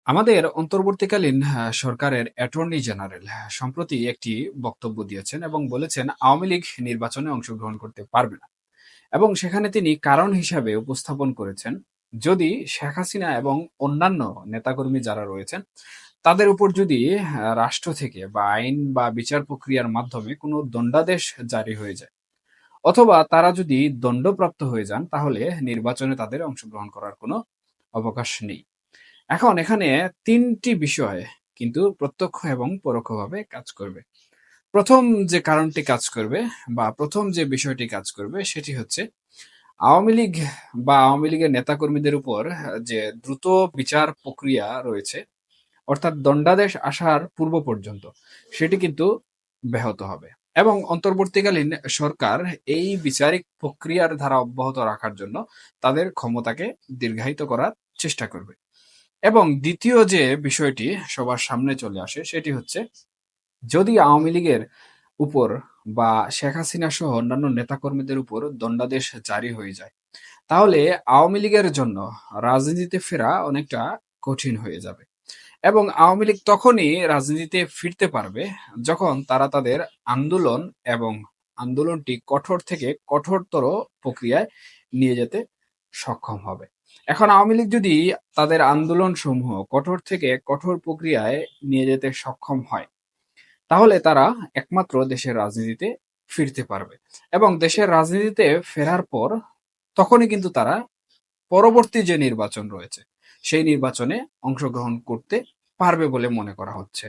আমাদের অন্তর্বর্তীকালীন সরকারের অ্যাটর্নি জেনারেল সম্প্রতি একটি বক্তব্য দিয়েছেন এবং বলেছেন আওয়ামী লীগ নির্বাচনে অংশগ্রহণ করতে পারবে না। এবং সেখানে তিনি কারণ হিসাবে উপস্থাপন করেছেন, যদি শেখ হাসিনা এবং অন্যান্য নেতাকর্মী যারা রয়েছেন তাদের উপর যদি রাষ্ট্র থেকে বা আইন বা বিচার প্রক্রিয়ার মাধ্যমে কোনো দণ্ডাদেশ জারি হয়ে যায়, অথবা তারা যদি দণ্ডপ্রাপ্ত হয়ে যান, তাহলে নির্বাচনে তাদের অংশগ্রহণ করার কোনো অবকাশ নেই। এখন এখানে ৩টি বিষয় কিন্তু প্রত্যক্ষ এবং পরোক্ষভাবে কাজ করবে। প্রথম যে কারণটি কাজ করবে বা প্রথম যে বিষয়টি কাজ করবে সেটি হচ্ছে আওয়ামী লীগ বা আওয়ামী লীগের নেতাকর্মীদের উপর যে দ্রুত বিচার প্রক্রিয়া রয়েছে, অর্থাৎ দণ্ডাদেশ আসার পূর্ব পর্যন্ত সেটি কিন্তু ব্যাহত হবে। এবং অন্তর্বর্তীকালীন সরকার এই বিচারিক প্রক্রিয়ার ধারা অব্যাহত রাখার জন্য তাদের ক্ষমতাকে দীর্ঘায়িত করার চেষ্টা করবে। এবং দ্বিতীয় যে বিষয়টি সবার সামনে চলে আসে সেটি হচ্ছে, যদি আওয়ামী লীগের উপর বা শেখ হাসিনা সহ অন্যান্য নেতাকর্মীদের উপর দণ্ডাদেশ জারি হয়ে যায়, তাহলে আওয়ামী লীগের জন্য রাজনীতিতে ফেরা অনেকটা কঠিন হয়ে যাবে। এবং আওয়ামী লীগ তখনই রাজনীতিতে ফিরতে পারবে যখন তারা তাদের আন্দোলন এবং আন্দোলনটি কঠোর থেকে কঠোরতর প্রক্রিয়ায় নিয়ে যেতে সক্ষম হবে। এখন আওয়ামী লীগ যদি তাদের আন্দোলন সমূহ কঠোর থেকে কঠোর প্রক্রিয়ায় নিয়ে যেতে সক্ষম হয়, তাহলে তারা একমাত্র দেশের রাজনীতিতে ফিরতে পারবে। এবং দেশের রাজনীতিতে ফেরার পর তখনই কিন্তু তারা পরবর্তী যে নির্বাচন রয়েছে সেই নির্বাচনে অংশগ্রহণ করতে পারবে বলে মনে করা হচ্ছে।